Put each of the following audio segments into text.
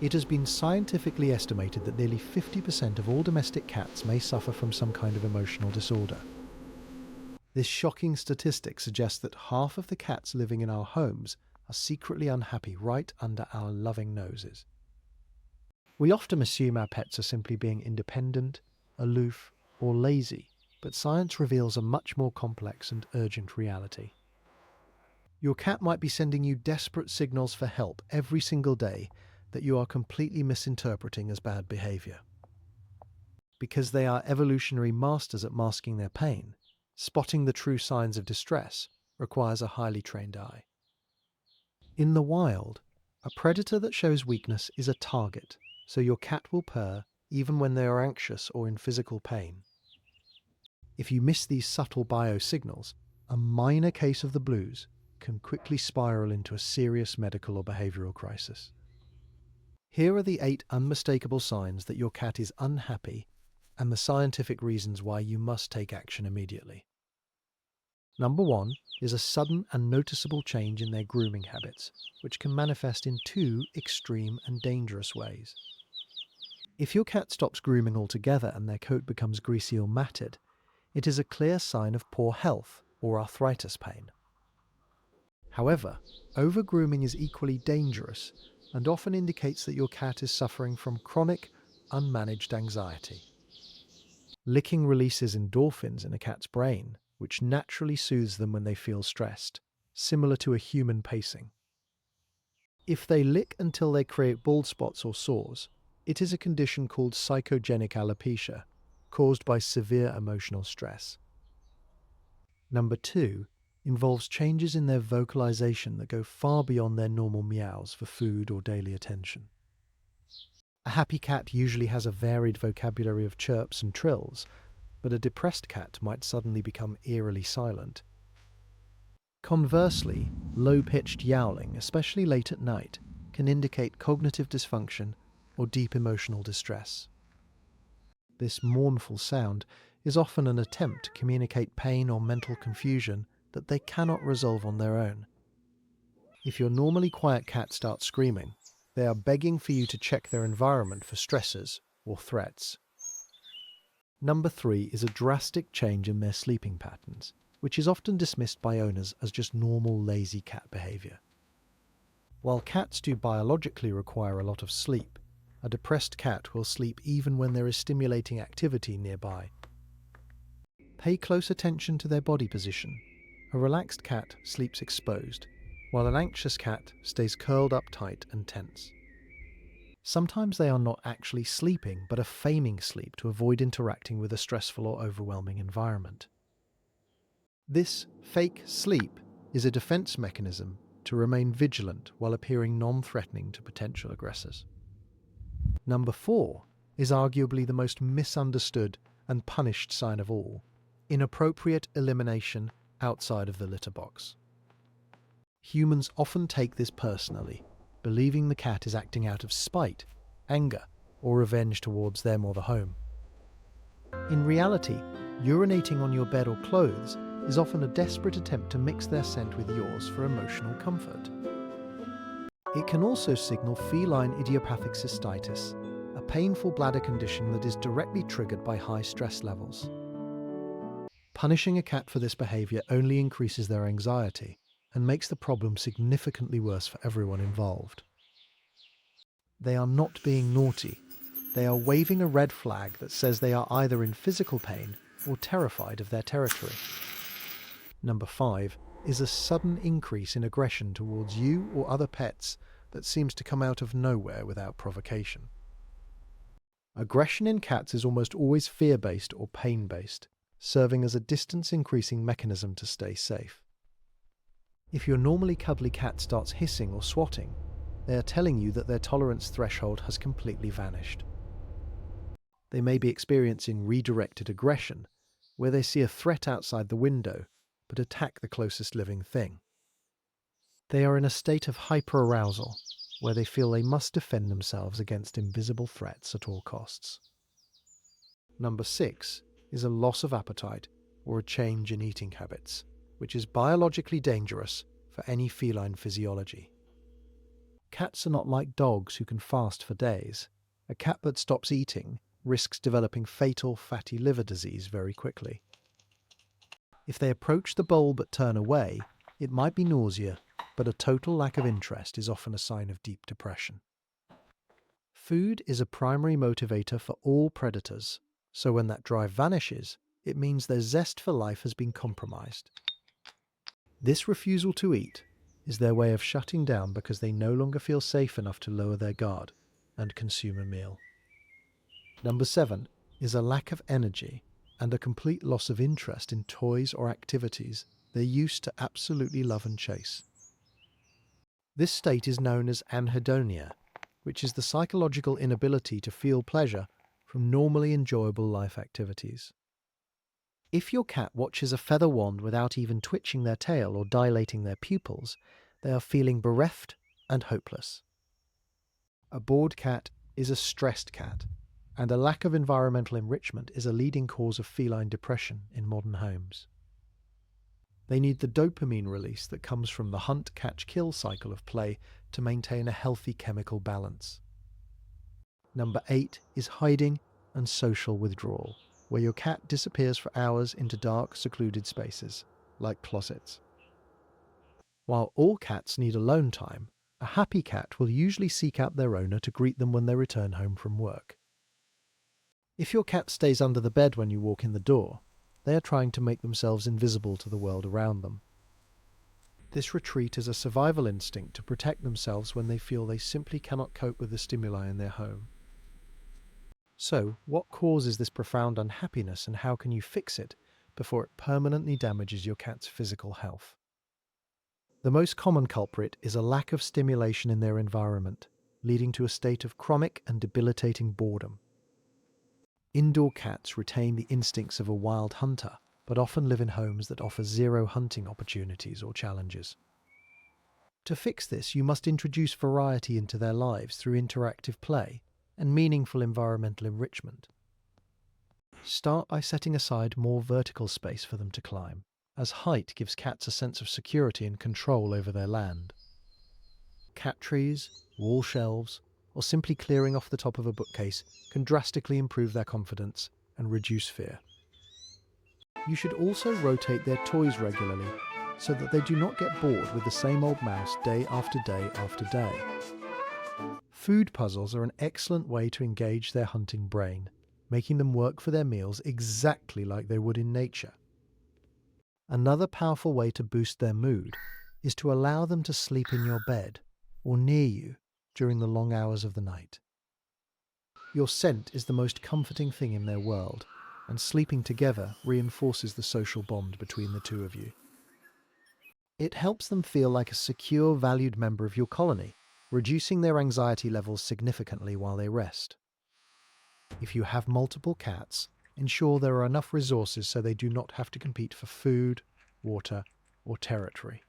It has been scientifically estimated that nearly 50% of all domestic cats may suffer from some kind of emotional disorder. This shocking statistic suggests that half of the cats living in our homes are secretly unhappy right under our loving noses. We often assume our pets are simply being independent, aloof, or lazy, but science reveals a much more complex and urgent reality. Your cat might be sending you desperate signals for help every single day that you are completely misinterpreting as bad behavior. Because they are evolutionary masters at masking their pain, spotting the true signs of distress requires a highly trained eye. In the wild, a predator that shows weakness is a target, so your cat will purr even when they are anxious or in physical pain. If you miss these subtle biosignals, a minor case of the blues can quickly spiral into a serious medical or behavioral crisis. Here are the 8 unmistakable signs that your cat is unhappy and the scientific reasons why you must take action immediately. Number 1 is a sudden and noticeable change in their grooming habits, which can manifest in 2 extreme and dangerous ways. If your cat stops grooming altogether and their coat becomes greasy or matted, it is a clear sign of poor health or arthritis pain. However, over-grooming is equally dangerous and often indicates that your cat is suffering from chronic, unmanaged anxiety. Licking releases endorphins in a cat's brain, which naturally soothes them when they feel stressed, similar to a human pacing. If they lick until they create bald spots or sores, it is a condition called psychogenic alopecia, caused by severe emotional stress. Number 2 involves changes in their vocalization that go far beyond their normal meows for food or daily attention. A happy cat usually has a varied vocabulary of chirps and trills, but a depressed cat might suddenly become eerily silent. Conversely, low-pitched yowling, especially late at night, can indicate cognitive dysfunction or deep emotional distress. This mournful sound is often an attempt to communicate pain or mental confusion that they cannot resolve on their own. If your normally quiet cat starts screaming, they are begging for you to check their environment for stressors or threats. Number 3 is a drastic change in their sleeping patterns, which is often dismissed by owners as just normal lazy cat behavior. While cats do biologically require a lot of sleep, a depressed cat will sleep even when there is stimulating activity nearby. Pay close attention to their body position. A relaxed cat sleeps exposed, while an anxious cat stays curled up tight and tense. Sometimes they are not actually sleeping, but are feigning sleep to avoid interacting with a stressful or overwhelming environment. This fake sleep is a defense mechanism to remain vigilant while appearing non-threatening to potential aggressors. Number 4 is arguably the most misunderstood and punished sign of all: inappropriate elimination outside of the litter box. Humans often take this personally, believing the cat is acting out of spite, anger, or revenge towards them or the home. In reality, urinating on your bed or clothes is often a desperate attempt to mix their scent with yours for emotional comfort. It can also signal feline idiopathic cystitis, a painful bladder condition that is directly triggered by high stress levels. Punishing a cat for this behavior only increases their anxiety and makes the problem significantly worse for everyone involved. They are not being naughty. They are waving a red flag that says they are either in physical pain or terrified of their territory. Number 5 is a sudden increase in aggression towards you or other pets that seems to come out of nowhere without provocation. Aggression in cats is almost always fear-based or pain-based, serving as a distance-increasing mechanism to stay safe. If your normally cuddly cat starts hissing or swatting, they are telling you that their tolerance threshold has completely vanished. They may be experiencing redirected aggression, where they see a threat outside the window, but attack the closest living thing. They are in a state of hyperarousal, where they feel they must defend themselves against invisible threats at all costs. Number 6 is a loss of appetite or a change in eating habits, which is biologically dangerous for any feline physiology. Cats are not like dogs who can fast for days. A cat that stops eating risks developing fatal fatty liver disease very quickly. If they approach the bowl but turn away, it might be nausea, but a total lack of interest is often a sign of deep depression. Food is a primary motivator for all predators, so when that drive vanishes, it means their zest for life has been compromised. This refusal to eat is their way of shutting down because they no longer feel safe enough to lower their guard and consume a meal. Number 7 is a lack of energy and a complete loss of interest in toys or activities they're used to absolutely love and chase. This state is known as anhedonia, which is the psychological inability to feel pleasure from normally enjoyable life activities. If your cat watches a feather wand without even twitching their tail or dilating their pupils, they are feeling bereft and hopeless. A bored cat is a stressed cat, and a lack of environmental enrichment is a leading cause of feline depression in modern homes. They need the dopamine release that comes from the hunt-catch-kill cycle of play to maintain a healthy chemical balance. Number 8 is hiding and social withdrawal, where your cat disappears for hours into dark, secluded spaces, like closets. While all cats need alone time, a happy cat will usually seek out their owner to greet them when they return home from work. If your cat stays under the bed when you walk in the door, they are trying to make themselves invisible to the world around them. This retreat is a survival instinct to protect themselves when they feel they simply cannot cope with the stimuli in their home. So, what causes this profound unhappiness and how can you fix it before it permanently damages your cat's physical health? The most common culprit is a lack of stimulation in their environment, leading to a state of chronic and debilitating boredom. Indoor cats retain the instincts of a wild hunter, but often live in homes that offer zero hunting opportunities or challenges. To fix this, you must introduce variety into their lives through interactive play and meaningful environmental enrichment. Start by setting aside more vertical space for them to climb, as height gives cats a sense of security and control over their land. Cat trees, wall shelves, or simply clearing off the top of a bookcase can drastically improve their confidence and reduce fear. You should also rotate their toys regularly so that they do not get bored with the same old mouse day after day after day. Food puzzles are an excellent way to engage their hunting brain, making them work for their meals exactly like they would in nature. Another powerful way to boost their mood is to allow them to sleep in your bed or near you during the long hours of the night. Your scent is the most comforting thing in their world, and sleeping together reinforces the social bond between the two of you. It helps them feel like a secure, valued member of your colony, reducing their anxiety levels significantly while they rest. If you have multiple cats, ensure there are enough resources so they do not have to compete for food, water, or territory.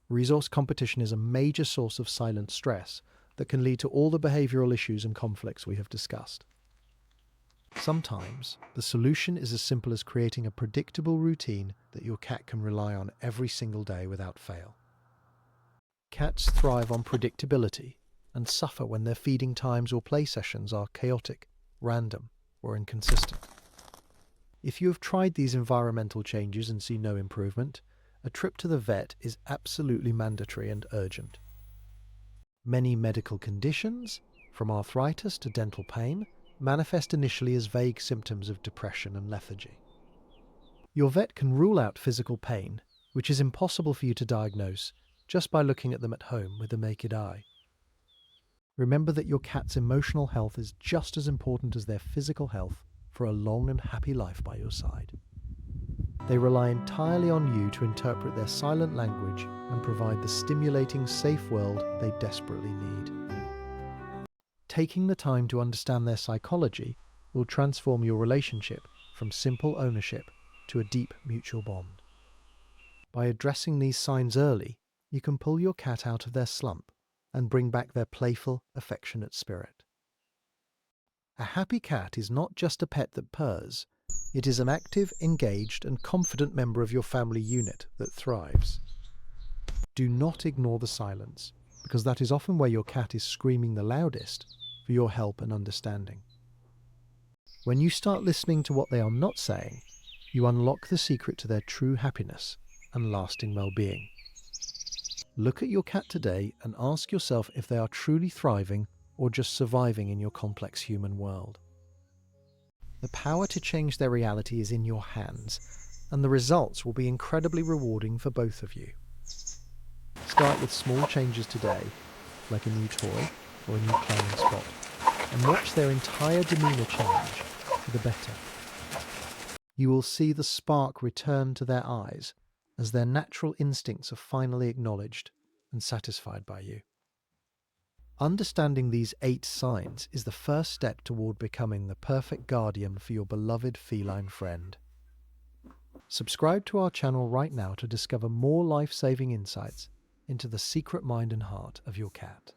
Resource competition is a major source of silent stress that can lead to all the behavioral issues and conflicts we have discussed. Sometimes, the solution is as simple as creating a predictable routine that your cat can rely on every single day without fail. Cats thrive on predictability and suffer when their feeding times or play sessions are chaotic, random, or inconsistent. If you have tried these environmental changes and see no improvement, a trip to the vet is absolutely mandatory and urgent. Many medical conditions, from arthritis to dental pain, manifest initially as vague symptoms of depression and lethargy. Your vet can rule out physical pain, which is impossible for you to diagnose just by looking at them at home with the naked eye. Remember that your cat's emotional health is just as important as their physical health for a long and happy life by your side. They rely entirely on you to interpret their silent language and provide the stimulating, safe world they desperately need. Taking the time to understand their psychology will transform your relationship from simple ownership to a deep mutual bond. By addressing these signs early, you can pull your cat out of their slump and bring back their playful, affectionate spirit. A happy cat is not just a pet that purrs. It is an active, engaged, and confident member of your family unit that thrives. Do not ignore the silence. because that is often where your cat is screaming the loudest for your help and understanding. When you start listening to what they are not saying, you unlock the secret to their true happiness and lasting well-being. Look at your cat today and ask yourself if they are truly thriving or just surviving in your complex human world. The power to change their reality is in your hands, and the results will be incredibly rewarding for both of you. Start with small changes today, like a new toy or a new climbing spot, and watch their entire demeanour change for the better. You will see the spark return to their eyes as their natural instincts are finally acknowledged and satisfied by you. Understanding these 8 signs is the first step toward becoming the perfect guardian for your beloved feline friend. Subscribe to our channel right now to discover more life-saving insights into the secret mind and heart of your cat.